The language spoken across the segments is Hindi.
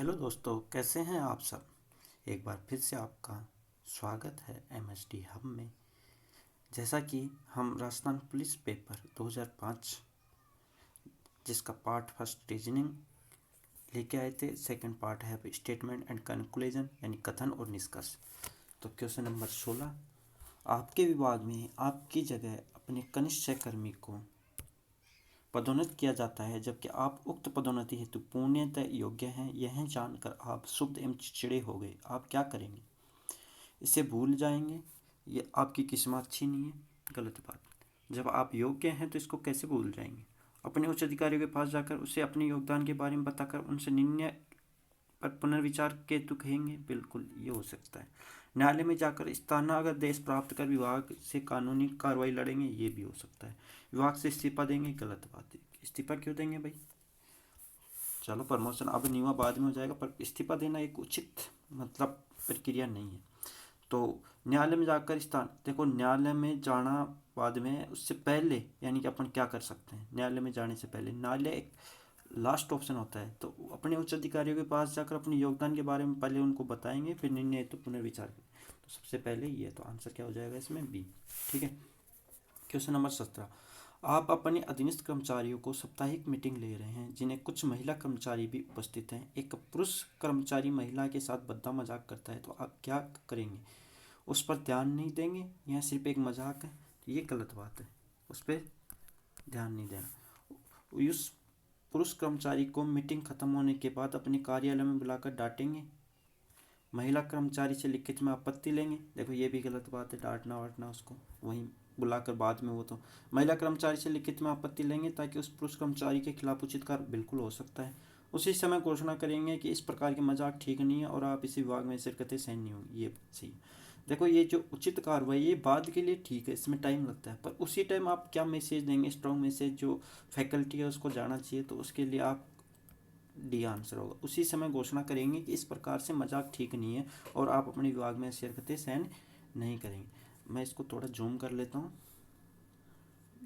हेलो दोस्तों, कैसे हैं आप सब। एक बार फिर से आपका स्वागत है एमएसडी हब में। जैसा कि हम राजस्थान पुलिस पेपर 2005 जिसका पार्ट फर्स्ट रीजनिंग लेके आए थे, सेकंड पार्ट है स्टेटमेंट एंड कंक्लूजन यानी कथन और निष्कर्ष। तो क्वेश्चन नंबर 16, आपके विभाग में आपकी जगह अपने कनिष्ठ सहकर्मी को पदोन्नत किया जाता है, जबकि आप उक्त पदोन्नति हेतु पूर्णतः योग्य हैं। यह जानकर आप क्षुब्ध एवं चिड़चिड़े हो गए। आप क्या करेंगे? इसे भूल जाएंगे? ये आपकी किस्मत अच्छी नहीं है? गलत बात। जब आप योग्य हैं तो इसको कैसे भूल जाएंगे? अपने उच्च अधिकारियों के पास जाकर उसे अपने योगदान के बारे में बताकर उनसे निर्णय पर पुनर्विचार के हेतु कहेंगे? बिल्कुल, ये हो सकता है। न्यायालय में जाकर स्थानादेश प्राप्त कर विभाग से कानूनी कार्रवाई लड़ेंगे? ये भी हो सकता है। विभाग से इस्तीफा देंगे? गलत बात है। इस्तीफा क्यों देंगे भाई? चलो, प्रमोशन अब नहीं हुआ, बाद में हो जाएगा, पर इस्तीफा देना एक उचित प्रक्रिया नहीं है। तो न्यायालय में जाकर देखो, न्यायालय में जाना बाद में, उससे पहले यानी कि अपन क्या कर सकते हैं? न्यायालय में जाने से पहले न्यायालय एक लास्ट ऑप्शन होता है, तो अपने उच्च अधिकारियों के पास जाकर अपने योगदान के बारे में पहले उनको बताएंगे, फिर निर्णय तो पुनर्विचार करें। तो सबसे पहले ये, तो आंसर क्या हो जाएगा इसमें? बी। ठीक है। क्वेश्चन नंबर 17, आप अपने अधीनस्थ कर्मचारियों को साप्ताहिक मीटिंग ले रहे हैं, जिन्हें कुछ महिला कर्मचारी भी उपस्थित हैं। एक पुरुष कर्मचारी महिला के साथ भद्दा मजाक करता है, तो आप क्या करेंगे? उस पर ध्यान नहीं देंगे? यह सिर्फ एक मजाक है? ये गलत बात है, उस पर ध्यान नहीं देना। उस पुरुष कर्मचारी को मीटिंग खत्म होने के बाद अपने कार्यालय में बुलाकर डांटेंगे? महिला कर्मचारी से लिखित में आपत्ति लेंगे? देखो, ये भी गलत बात है, डांटना वाटना उसको वहीं बुलाकर बाद में। वो तो महिला कर्मचारी से लिखित में आपत्ति लेंगे ताकि उस पुरुष कर्मचारी के खिलाफ उचित कार्य बिल्कुल हो सकता है। उसी समय घोषणा करेंगे कि इस प्रकार के मजाक ठीक नहीं है और आप इसी विभाग में शिरकतें सहन नहीं होंगी। ये सही। देखो, ये जो उचित कार्रवाई ये बाद के लिए ठीक है, इसमें टाइम लगता है, पर उसी टाइम आप क्या मैसेज देंगे? स्ट्रॉन्ग मैसेज जो फैकल्टी है उसको जाना चाहिए, तो उसके लिए आप डी आंसर होगा। उसी समय घोषणा करेंगे कि इस प्रकार से मजाक ठीक नहीं है और आप अपने विभाग में शिरकतें सहन नहीं करेंगे। मैं इसको थोड़ा जूम कर लेता हूँ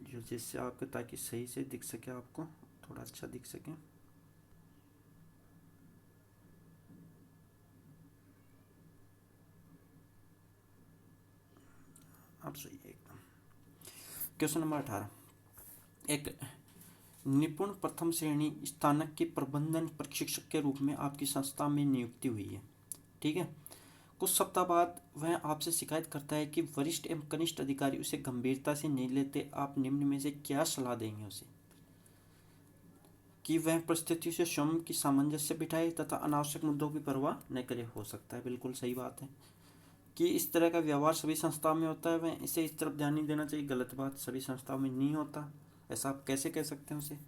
जो जिससे आपको, ताकि सही से दिख सके, आपको थोड़ा अच्छा दिख सके। अब सही है एकदम। क्वेश्चन नंबर 18, एक निपुण प्रथम श्रेणी स्नातक के प्रबंधन प्रशिक्षक के रूप में आपकी संस्था में नियुक्ति हुई है। ठीक है। कुछ सप्ताह बाद वह आपसे शिकायत करता है कि वरिष्ठ एवं कनिष्ठ अधिकारी उसे गंभीरता से नहीं लेते। आप निम्न में से क्या सलाह देंगे उसे? कि वह परिस्थिति से स्वयं की सामंजस्य बिठाए तथा अनावश्यक मुद्दों की परवाह न करे? हो सकता है, बिल्कुल सही बात है। कि इस तरह का व्यवहार सभी संस्थाओं में होता है, वह इसे इस तरफ ध्यान नहीं देना चाहिए? गलत बात, सभी संस्थाओं में नहीं होता। ऐसा आप कैसे कह सकते हैं उसे?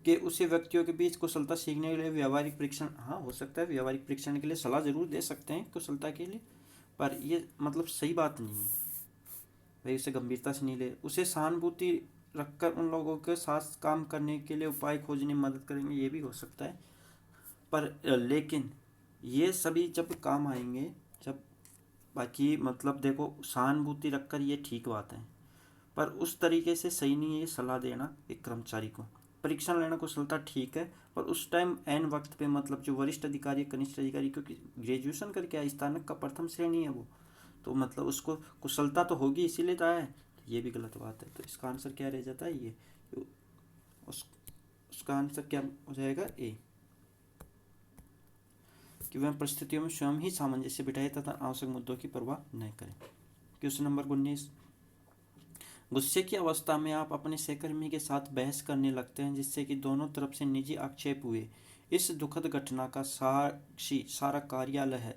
कि उसे व्यक्तियों के बीच कुशलता सीखने के लिए व्यावहारिक परीक्षण, हाँ हो सकता है, व्यावहारिक परीक्षण के लिए सलाह जरूर दे सकते हैं कुशलता के लिए, पर ये सही बात नहीं है भाई। उसे गंभीरता से नहीं ले, उसे सहानुभूति रखकर उन लोगों के साथ काम करने के लिए उपाय खोजने में मदद करेंगे? ये भी हो सकता है, पर लेकिन ये सभी जब काम आएंगे जब, बाकी देखो, सहानुभूति रखकर ये ठीक बात है, पर उस तरीके से सही नहीं है ये सलाह देना एक कर्मचारी को। परीक्षण लेना कुशलता ठीक है, पर उस टाइम एन वक्त पे जो वरिष्ठ अधिकारी कनिष्ठ अधिकारी, क्योंकि ग्रेजुएशन करके आया, स्नातक का प्रथम श्रेणी है वो, तो उसको कुशलता तो होगी, इसीलिए तो आया है। तो ये भी गलत बात है। तो इसका आंसर क्या रह जाता है? ये उस उसका आंसर क्या हो जाएगा? ए। कि वह परिस्थितियों में स्वयं ही सामंजस्य बिठाए तथा आवश्यक मुद्दों की परवाह न करें। क्वेश्चन नंबर 19, गुस्से की अवस्था में आप अपने सहकर्मी के साथ बहस करने लगते हैं, जिससे कि दोनों तरफ से निजी आक्षेप हुए। इस दुखद घटना का साक्षी सारा कार्यालय है।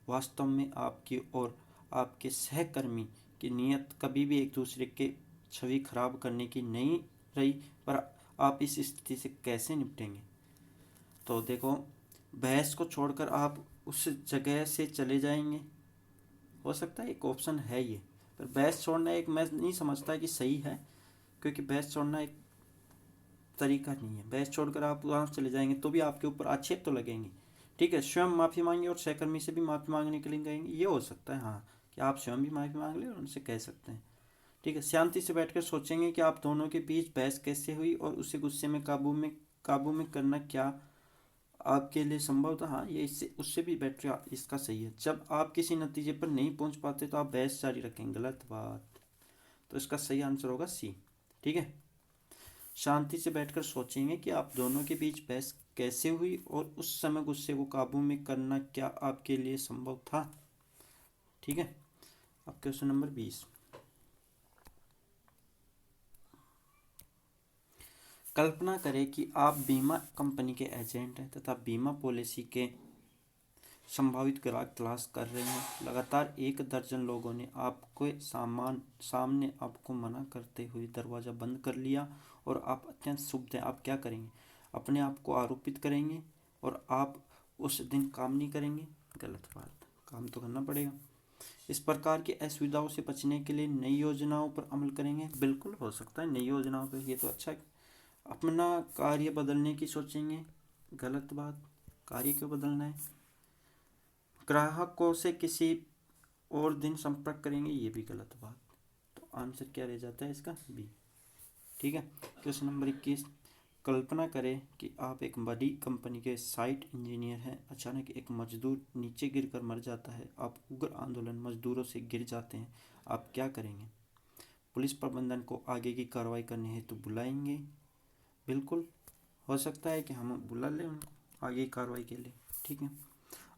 वास्तव में आपकी और आपके सहकर्मी की नीयत कभी भी एक दूसरे के छवि खराब करने की नहीं रही, पर आप इस स्थिति से कैसे निपटेंगे? तो देखो, बहस को छोड़कर आप उस जगह से चले जाएंगे? हो सकता है एक ऑप्शन है ये, पर बहस छोड़ना एक, मैं नहीं समझता कि सही है, क्योंकि बहस छोड़ना एक तरीका नहीं है। बहस छोड़कर आप वहाँ चले जाएंगे तो भी आपके ऊपर आक्षेप तो लगेंगे। ठीक है, स्वयं माफ़ी मांगे और सहकर्मी से भी माफ़ी मांगने के लिए गएंगे, ये हो सकता है हाँ, कि आप स्वयं भी माफ़ी मांग लें और उनसे कह सकते हैं। ठीक है, शांति से बैठकर सोचेंगे कि आप दोनों के बीच बहस कैसे हुई और उसे गुस्से में काबू में करना क्या आपके लिए संभव था, हाँ ये इससे उससे भी बेटर इसका सही है। जब आप किसी नतीजे पर नहीं पहुंच पाते तो आप बहस जारी रखेंगे, गलत बात। तो इसका सही आंसर होगा सी। ठीक है, शांति से बैठकर सोचेंगे कि आप दोनों के बीच बहस कैसे हुई और उस समय गुस्से को काबू में करना क्या आपके लिए संभव था। ठीक है, अब क्वेश्चन नंबर 20। कल्पना करें कि आप बीमा कंपनी के एजेंट हैं तथा बीमा पॉलिसी के संभावित ग्राहक तलाश कर रहे हैं। लगातार 1 दर्जन लोगों ने आपके सामने आपको मना करते हुए दरवाज़ा बंद कर लिया और आप अत्यंत क्षुब्ध हैं। आप क्या करेंगे? अपने आप को आरोपित करेंगे और आप उस दिन काम नहीं करेंगे, गलत बात, काम तो करना पड़ेगा। इस प्रकार की असुविधाओं से बचने के लिए नई योजनाओं पर अमल करेंगे, बिल्कुल हो सकता है नई योजनाओं पर, ये तो अच्छा है। अपना कार्य बदलने की सोचेंगे, गलत बात, कार्य क्यों बदलना है। ग्राहकों से किसी और दिन संपर्क करेंगे, ये भी गलत बात। तो आंसर क्या रह जाता है इसका? बी। ठीक है, क्वेश्चन नंबर 21। कल्पना करें कि आप एक बड़ी कंपनी के साइट इंजीनियर हैं। अचानक एक मजदूर नीचे गिरकर मर जाता है। आप उग्र आंदोलन मजदूरों से गिर जाते हैं। आप क्या करेंगे? पुलिस प्रबंधन को आगे की कार्रवाई करने हेतु बुलाएंगे, बिल्कुल हो सकता है कि हम बुला लें उनको आगे की कार्रवाई के लिए। ठीक है,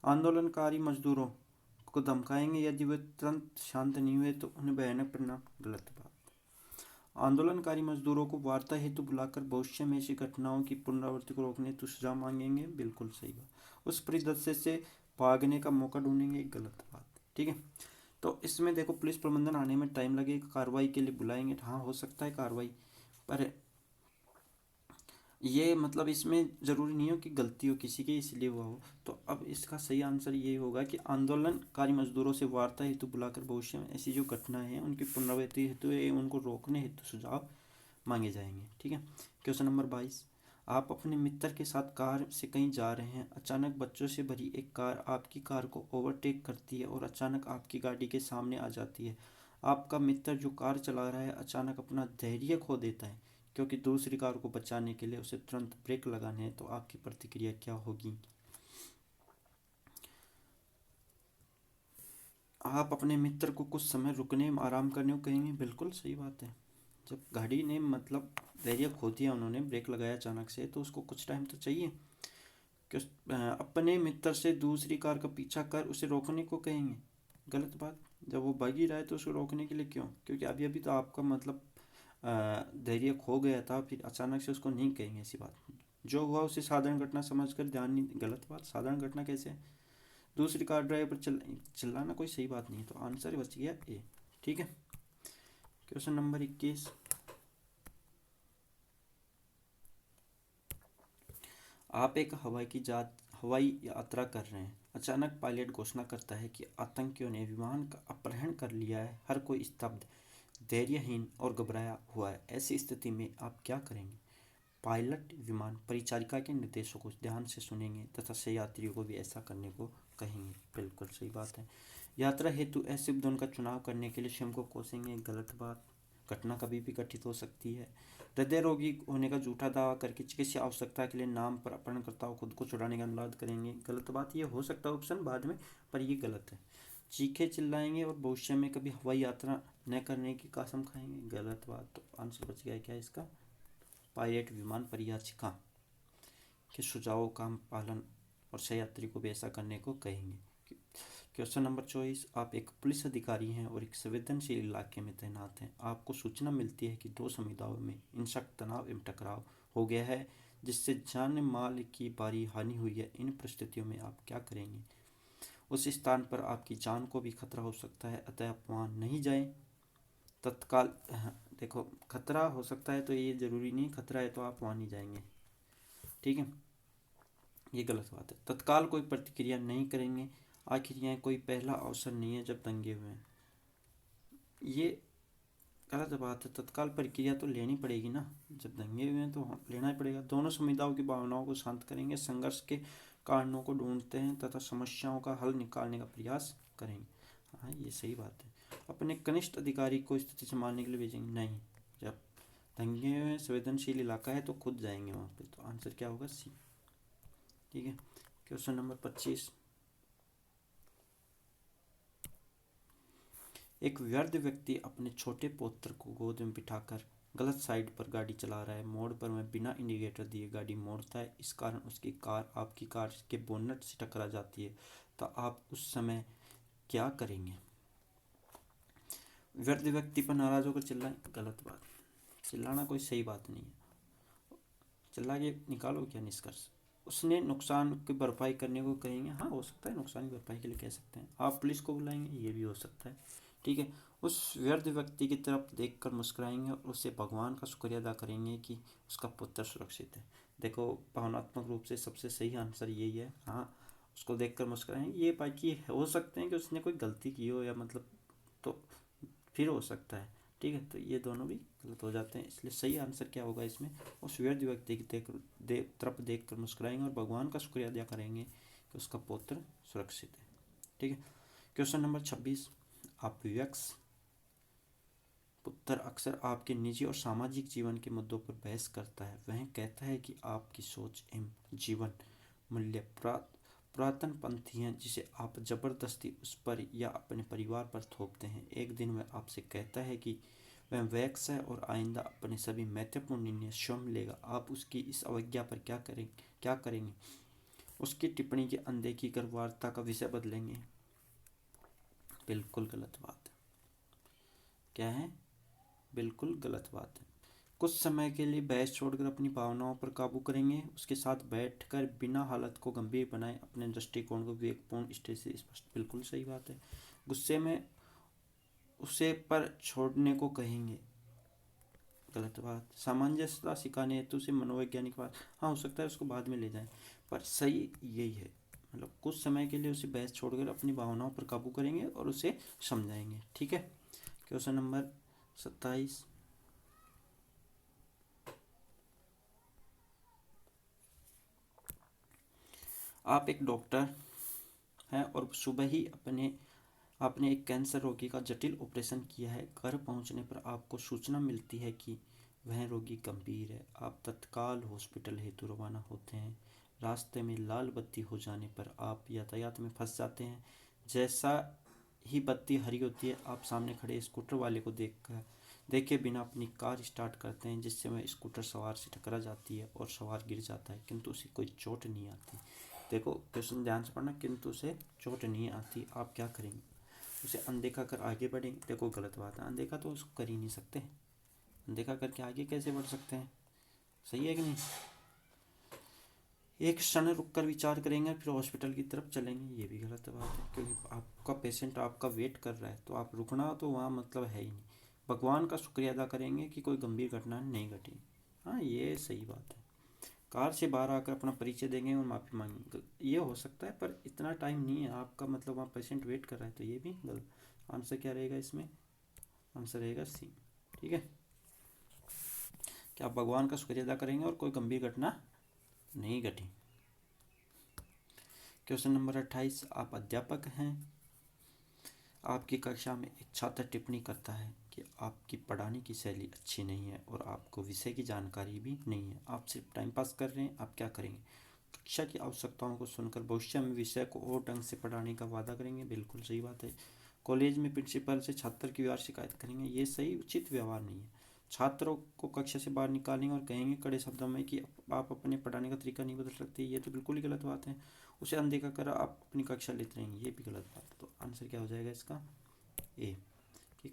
आंदोलनकारी मजदूरों को धमकाएंगे, यदि वे तुरंत शांत नहीं हुए तो उन्हें भयानक परिणाम, गलत बात। आंदोलनकारी मजदूरों को वार्ता हेतु बुलाकर भविष्य में ऐसी घटनाओं की पुनरावृत्ति को रोकने हेतु सुझाव मांगेंगे, बिल्कुल सही बात। उस परिदृश्य से भागने का मौका ढूंढेंगे, गलत बात। ठीक है, तो इसमें देखो पुलिस प्रबंधन आने में टाइम लगेगा, कार्रवाई के लिए बुलाएंगे, हाँ हो सकता है कार्रवाई, पर ये मतलब इसमें ज़रूरी नहीं हो कि गलती हो किसी की इसलिए हुआ हो। तो अब इसका सही आंसर ये होगा कि आंदोलनकारी मजदूरों से वार्ता हेतु बुलाकर भविष्य में ऐसी जो घटनाएं हैं उनकी पुनरावृत्ति हेतु उनको रोकने हेतु सुझाव मांगे जाएंगे। ठीक है, क्वेश्चन नंबर 22। आप अपने मित्र के साथ कार से कहीं जा रहे हैं। अचानक बच्चों से भरी एक कार आपकी कार को ओवरटेक करती है और अचानक आपकी गाड़ी के सामने आ जाती है। आपका मित्र जो कार चला रहा है अचानक अपना धैर्य खो देता है क्योंकि दूसरी कार को बचाने के लिए उसे तुरंत ब्रेक लगाने हैं। तो आपकी प्रतिक्रिया क्या होगी? आप अपने मित्र को कुछ समय रुकने आराम करने को कहेंगे, बिल्कुल सही बात है। जब गाड़ी ने मतलब धैर्य खो दिया, उन्होंने ब्रेक लगाया अचानक से, तो उसको कुछ टाइम तो चाहिए। अपने मित्र से दूसरी कार का पीछा कर उसे रोकने को कहेंगे, गलत बात। जब वो भाग ही रहा है तो उसको रोकने के लिए क्यों? क्योंकि अभी अभी तो आपका मतलब धैर्य खो गया था, फिर अचानक से उसको नहीं कहेंगे ऐसी बात। जो हुआ उसे साधारण घटना समझकर ध्यान नहीं, गलत बात, साधारण घटना कैसे है? दूसरी कार ड्राइवर पर चिल्लाना कोई सही बात नहीं, तो आंसर बच गया ए। ठीक है, क्वेश्चन नंबर 21। आप एक हवाई यात्रा कर रहे हैं। अचानक पायलट घोषणा करता है कि आतंकियों ने विमान का अपहरण कर लिया है। हर कोई स्तब्ध, धैर्यहीन और घबराया हुआ है। ऐसी स्थिति में आप क्या करेंगे? पायलट विमान परिचारिका के निर्देशों को ध्यान से सुनेंगे तथा सह यात्रियों को भी ऐसा करने को कहेंगे, बिल्कुल सही बात है। यात्रा हेतु ऐसे उद्यम का चुनाव करने के लिए स्वयं को कोसेंगे, गलत बात। घटना कभी भी घटित हो सकती है। हृदय रोगी होने का झूठा दावा करके चिकित्सा आवश्यकता के लिए नाम पर अपहरणकर्ताओं खुद को छुड़ाने का अनुरोध करेंगे, गलत बात। ये हो सकता है ऑप्शन बाद में, पर ये गलत है। चीखे चिल्लाएंगे और भविष्य में कभी हवाई यात्रा न करने की कसम खाएंगे, गलत बात। तो आंसर बच गया क्या इसका? पायलट विमान परिचारिका के सुझावों का पालन और सहयात्री को भी ऐसा करने को कहेंगे। Question number 24। आप एक पुलिस अधिकारी हैं और एक संवेदनशील इलाके में तैनात हैं। आपको सूचना मिलती है कि 2 समुदायों में हिंसक तनाव एवं टकराव हो गया है जिससे जान माल की भारी हानि हुई है। इन परिस्थितियों में आप क्या करेंगे? उस स्थान पर आपकी जान को भी खतरा हो सकता है, अतः आप वहाँ नहीं जाएं। तत्काल, देखो खतरा हो सकता है तो ये ज़रूरी नहीं खतरा है तो आप वहाँ नहीं जाएंगे, ठीक है, ये गलत बात है। तत्काल कोई प्रतिक्रिया नहीं करेंगे। आखिर यह कोई पहला अवसर नहीं है जब दंगे हुए हैं, ये गलत बात है। तत्काल प्रक्रिया तो लेनी पड़ेगी ना, जब दंगे हुए हैं तो लेना ही पड़ेगा। दोनों समुदायों की भावनाओं को शांत करेंगे, संघर्ष के कारणों को ढूंढते हैं तथा समस्याओं का हल निकालने का प्रयास करेंगे। हाँ ये सही बात है। अपने कनिष्ठ अधिकारी को स्थिति संभालने के लिए भेजेंगे, नहीं। जब दंगे हुए संवेदनशील इलाका है तो खुद जाएंगे वहाँ पे, तो आंसर क्या होगा? सी। ठीक है। क्वेश्चन नंबर 25, एक वृद्ध व्यक्ति अपने छोटे पौत्र को गोद में बिठाकर गलत साइड पर गाड़ी चला रहा है। मोड़ पर वह बिना इंडिकेटर दिए गाड़ी मोड़ता है। इस कारण उसकी कार आपकी कार के बोनट से टकरा जाती है, तो आप उस समय क्या करेंगे? वृद्ध व्यक्ति पर नाराज होकर चिल्लाएं, गलत बात। चिल्लाना कोई सही बात नहीं है। चिल्ला के निकालो क्या निष्कर्ष? उसने नुकसान की भरपाई करने को कहेंगे, हाँ हो सकता है नुकसान की भरपाई के लिए कह सकते हैं। आप पुलिस को बुलाएंगे, ये भी हो सकता है। ठीक है। उस वृद्ध व्यक्ति की तरफ देखकर मुस्कुराएंगे और उससे भगवान का शुक्रिया अदा करेंगे कि उसका पुत्र सुरक्षित है। देखो, भावनात्मक रूप से सबसे सही आंसर यही है। हाँ, उसको देखकर मुस्कुराएंगे। ये बाकी हो सकते हैं कि उसने कोई गलती की हो, या मतलब तो फिर हो सकता है। ठीक है, तो ये दोनों भी गलत हो जाते हैं। इसलिए सही आंसर क्या होगा इसमें? उस वृद्ध व्यक्ति की तरफ देख कर मुस्कुराएंगे और भगवान का शुक्रिया अदा करेंगे कि उसका पुत्र सुरक्षित है। ठीक है। क्वेश्चन नंबर 26, आप विवश पुत्र अक्सर आपके निजी और सामाजिक जीवन के मुद्दों पर बहस करता है। वह कहता है कि आपकी सोच एवं जीवन मूल्य पुरातन पंथी हैं, जिसे आप जबरदस्ती उस पर या अपने परिवार पर थोपते हैं। एक दिन वह आपसे कहता है कि वह वैक्स है और आइंदा अपने सभी महत्वपूर्ण निर्णय स्वयं लेगा। आप उसकी इस अवज्ञा पर क्या करेंगे? उसकी टिप्पणी की अनदेखी कर वार्ता का विषय बदलेंगे? बिल्कुल गलत बात है। क्या है? बिल्कुल गलत बात है। कुछ समय के लिए बहस छोड़कर अपनी भावनाओं पर काबू करेंगे। उसके साथ बैठकर बिना हालत को गंभीर बनाए अपने दृष्टिकोण को विवेकपूर्ण स्टेज से स्पष्ट। बिल्कुल सही बात है। गुस्से में उसे पर छोड़ने को कहेंगे, गलत बात। सामंजस्यता सिखाने हेतु से मनोवैज्ञानिक बात, हाँ हो सकता है उसको बाद में ले जाएं, पर सही यही है। मतलब कुछ समय के लिए उसे बहस छोड़कर अपनी भावनाओं पर काबू करेंगे और उसे समझाएंगे। ठीक है। क्वेश्चन नंबर 27, आप एक डॉक्टर हैं और सुबह ही आपने एक कैंसर रोगी का जटिल ऑपरेशन किया है। घर पहुंचने पर आपको सूचना मिलती है कि वह रोगी गंभीर है। आप तत्काल हॉस्पिटल हेतु रवाना होते हैं। रास्ते में लाल बत्ती हो जाने पर आप यातायात में फंस जाते हैं। जैसा ही बत्ती हरी होती है, आप सामने खड़े स्कूटर वाले को देखे बिना अपनी कार स्टार्ट करते हैं, जिससे वह स्कूटर सवार से टकरा जाती है और सवार गिर जाता है, किंतु उसे कोई चोट नहीं आती। देखो क्वेश्चन ध्यान से पढ़ना, किंतु उसे चोट नहीं आती। आप क्या करेंगे? उसे अनदेखा कर आगे बढ़ेंगे? देखो गलत बात है, अनदेखा तो उसको कर ही नहीं सकते। अनदेखा करके आगे कैसे बढ़ सकते हैं? सही है कि नहीं? एक क्षण रुककर विचार करेंगे, फिर हॉस्पिटल की तरफ चलेंगे, ये भी गलत बात है। क्योंकि आपका पेशेंट आपका वेट कर रहा है, तो आप रुकना तो वहाँ मतलब है ही नहीं। भगवान का शुक्रिया अदा करेंगे कि कोई गंभीर घटना नहीं घटी। हाँ, ये सही बात है। कार से बाहर आकर अपना परिचय देंगे और माफ़ी मांगेंगे, ये हो सकता है, पर इतना टाइम नहीं है आपका, मतलब वहाँ पेशेंट वेट कर रहा है, तो ये भी गलत। आंसर क्या रहेगा इसमें? आंसर रहेगा सी। ठीक है। क्या आप भगवान का शुक्रिया अदा करेंगे और कोई गंभीर घटना नहीं घटी? क्वेश्चन नंबर 28, आप अध्यापक हैं। आपकी कक्षा में एक छात्र टिप्पणी करता है कि आपकी पढ़ाने की शैली अच्छी नहीं है और आपको विषय की जानकारी भी नहीं है। आप सिर्फ टाइम पास कर रहे हैं। आप क्या करेंगे? कक्षा की आवश्यकताओं को सुनकर भविष्य में विषय को और ढंग से पढ़ाने का वादा करेंगे। बिल्कुल सही बात है। कॉलेज में प्रिंसिपल से छात्र की व्यवहार शिकायत करेंगे, ये सही उचित व्यवहार नहीं है। छात्रों को कक्षा से बाहर निकालेंगे और कहेंगे कड़े शब्दों में कि आप अपने पढ़ाने का तरीका नहीं बदल सकते, ये तो बिल्कुल ही गलत बात है। उसे अनदेखा कर आप अपनी कक्षा लेते रहेंगे, ये भी गलत बात है। तो आंसर क्या हो जाएगा इसका? ए, कि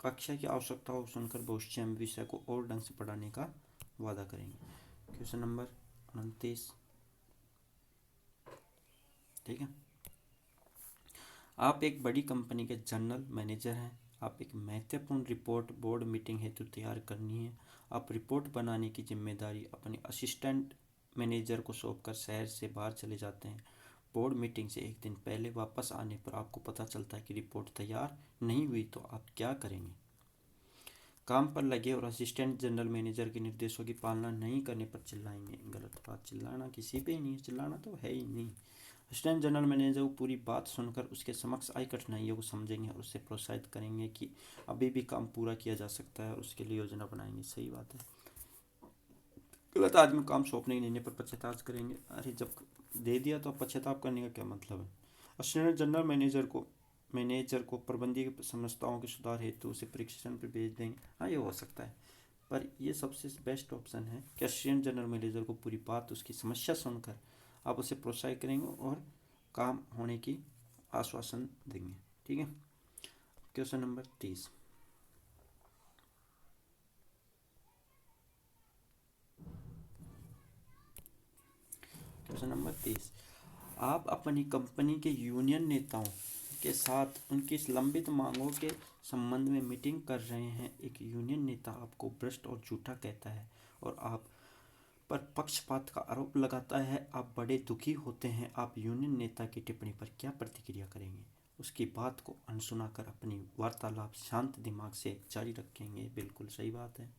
कक्षा की आवश्यकताओं को सुनकर भविष्य में विषय को और ढंग से पढ़ाने का वादा करेंगे। क्वेश्चन नंबर 29, ठीक है। आप एक बड़ी कंपनी के जनरल मैनेजर हैं। आप एक महत्वपूर्ण रिपोर्ट बोर्ड मीटिंग हेतु तैयार करनी है। आप रिपोर्ट बनाने की जिम्मेदारी अपने असिस्टेंट मैनेजर को सौंपकर शहर से बाहर चले जाते हैं। बोर्ड मीटिंग से एक दिन पहले वापस आने पर आपको पता चलता है कि रिपोर्ट तैयार नहीं हुई, तो आप क्या करेंगे? काम पर लगे और असिस्टेंट जनरल मैनेजर के निर्देशों की पालना नहीं करने पर चिल्लाएंगे। गलत बात। चिल्लाना किसी पे ही नहीं है, चिल्लाना तो है ही नहीं। असिस्टेंट जनरल मैनेजर को पूरी बात सुनकर उसके समक्ष आई कठिनाइयों को समझेंगे और उससे प्रोत्साहित करेंगे कि अभी भी काम पूरा किया जा सकता है और उसके लिए योजना बनाएंगे। सही बात है। गलत आदमी काम सौंपने के निर्णय पर पश्चाताप करेंगे। अरे जब दे दिया तो पश्चाताप करने का क्या मतलब है। असिस्टेंट जनरल मैनेजर को प्रबंधकीय समस्याओं के सुधार हेतु उसे प्रशिक्षण पर भेज देंगे। हाँ, ये हो सकता है, पर ये सबसे बेस्ट ऑप्शन है कि असिस्टेंट जनरल मैनेजर को पूरी बात, उसकी समस्या सुनकर आप उसे प्रोत्साहित करेंगे और काम होने की आश्वासन देंगे। ठीक है। Question number 30। Question number 30। आप अपनी कंपनी के यूनियन नेताओं के साथ उनकी इस लंबित मांगों के संबंध में मीटिंग कर रहे हैं। एक यूनियन नेता आपको भ्रष्ट और झूठा कहता है और आप पर पक्षपात का आरोप लगाता है। आप बड़े दुखी होते हैं। आप यूनियन नेता की टिप्पणी पर क्या प्रतिक्रिया करेंगे? उसकी बात को अनसुना कर अपनी वार्तालाप शांत दिमाग से जारी रखेंगे। बिल्कुल सही बात है।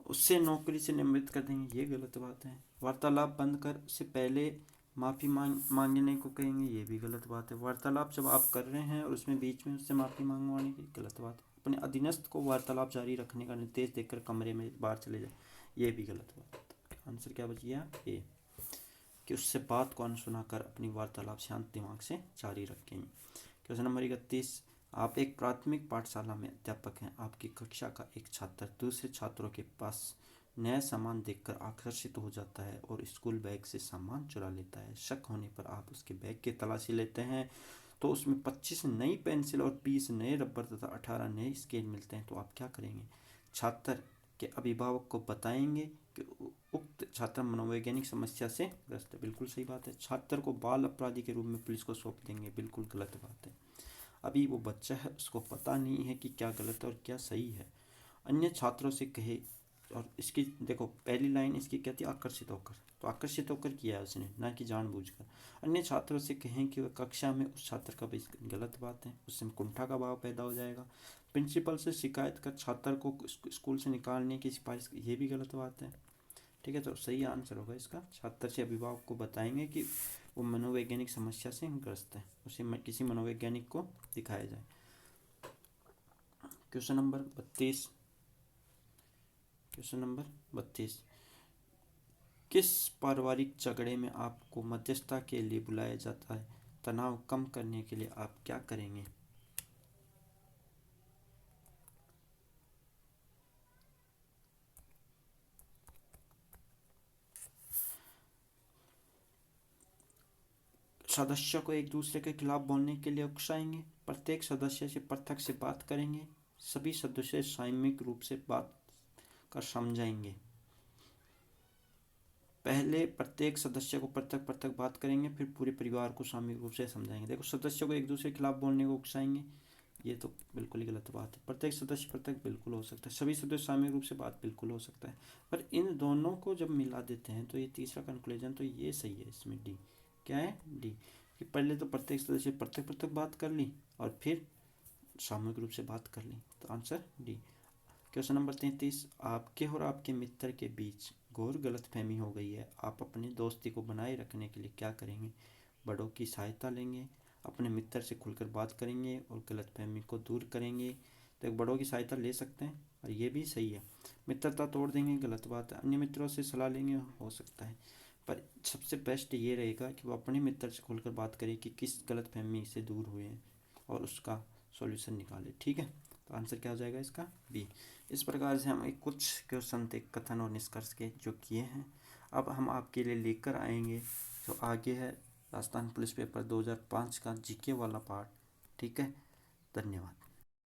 उससे नौकरी से निलंबित कर देंगे, ये गलत बात है। वार्तालाप बंद कर उससे पहले माफ़ी मांगने को कहेंगे, ये भी गलत बात है। वार्तालाप जब आप कर रहे हैं और उसमें बीच में उससे माफ़ी मांगवाने की, गलत बात है। अपने अधीनस्थ को वार्तालाप जारी रखने का निर्देश देकर कमरे में बाहर चले जाए, ये भी गलत बात है। आंसर क्या बच गया? ए, कि उससे बात को अनसुना कर अपनी वार्तालाप शांत दिमाग से जारी रखेंगे। Question number 31। आप एक प्राथमिक पाठशाला में अध्यापक हैं। आपकी कक्षा का एक छात्र दूसरे छात्रों के पास नया सामान देखकर आकर्षित हो जाता है और स्कूल बैग से सामान चुरा लेता है। शक होने पर आप उसके बैग की तलाशी लेते हैं तो उसमें 25 नई पेंसिल और 20 नए रबर तथा 18 नए स्केल मिलते हैं, तो आप क्या करेंगे? छात्र के अभिभावक को बताएंगे कि उक्त छात्र मनोवैज्ञानिक समस्या से ग्रस्त है। बिल्कुल सही बात है। छात्र को बाल अपराधी के रूप में पुलिस को सौंप देंगे। बिल्कुल गलत बात है। अभी वो बच्चा है, उसको पता नहीं है कि क्या गलत है और क्या सही है। अन्य छात्रों से कहे, और इसकी देखो पहली लाइन इसकी कहती है आकर्षित होकर, तो आकर्षित होकर किया है उसने, ना कि जानबूझकर। अन्य छात्रों से कहें कि वह कक्षा में उस छात्र का भी, गलत बात है, उससे कुंठा का भाव पैदा हो जाएगा। प्रिंसिपल से शिकायत कर छात्र को स्कूल से निकालने की सिफारिश, ये भी गलत बात है। ठीक है, तो सही आंसर होगा इसका, छात्र से अभिभावक को बताएंगे कि वो मनोवैज्ञानिक समस्या से ग्रस्त है, उसे किसी मनोवैज्ञानिक को दिखाया जाए। Question number 32। Question number 32। किस पारिवारिक झगड़े में आपको मध्यस्थता के लिए बुलाया जाता है? तनाव कम करने के लिए आप क्या करेंगे? सदस्यों को एक दूसरे के खिलाफ बोलने के लिए उकसाएंगे। प्रत्येक सदस्य से पृथक से बात करेंगे। सभी सदस्य सामूहिक रूप से बात कर समझाएंगे। पहले प्रत्येक सदस्य को पृथक पृथक बात करेंगे, फिर पूरे परिवार को सामूहिक रूप से समझाएंगे। देखो, सदस्यों को एक दूसरे के खिलाफ बोलने को उकसाएंगे, ये तो बिल्कुल ही गलत बात है। प्रत्येक सदस्य पृथक बिल्कुल हो सकता है, सभी सदस्य सामूहिक रूप से बात बिल्कुल हो सकता है, पर इन दोनों को जब मिला देते हैं तो ये तीसरा कंक्लूजन तो ये सही है। इसमें डी क्या है? डी, कि पहले तो प्रत्येक सदस्य पृथक पृथक बात कर ली और फिर सामूहिक रूप से बात कर ली, तो आंसर डी। Question number 33। आपके और आपके मित्र के बीच घोर गलतफहमी हो गई है। आप अपनी दोस्ती को बनाए रखने के लिए क्या करेंगे? बड़ों की सहायता लेंगे, अपने मित्र से खुलकर बात करेंगे और गलतफहमी को दूर करेंगे। तो एक बड़ों की सहायता ले सकते हैं और ये भी सही है। मित्रता तोड़ देंगे, गलत बात है। अन्य मित्रों से सलाह लेंगे, हो सकता है, पर सबसे बेस्ट ये रहेगा कि वो अपने मित्र से खुलकर बात करें कि किस गलतफहमी से दूर हुए हैं और उसका सॉल्यूशन निकाले। ठीक है, तो आंसर क्या हो जाएगा इसका? बी। इस प्रकार से हम एक कुछ क्वेश्चन थे कथन और निष्कर्ष के जो किए हैं। अब हम आपके लिए लेकर आएंगे जो आगे है राजस्थान पुलिस पेपर 2005 का जीके वाला पार्ट। ठीक है, धन्यवाद।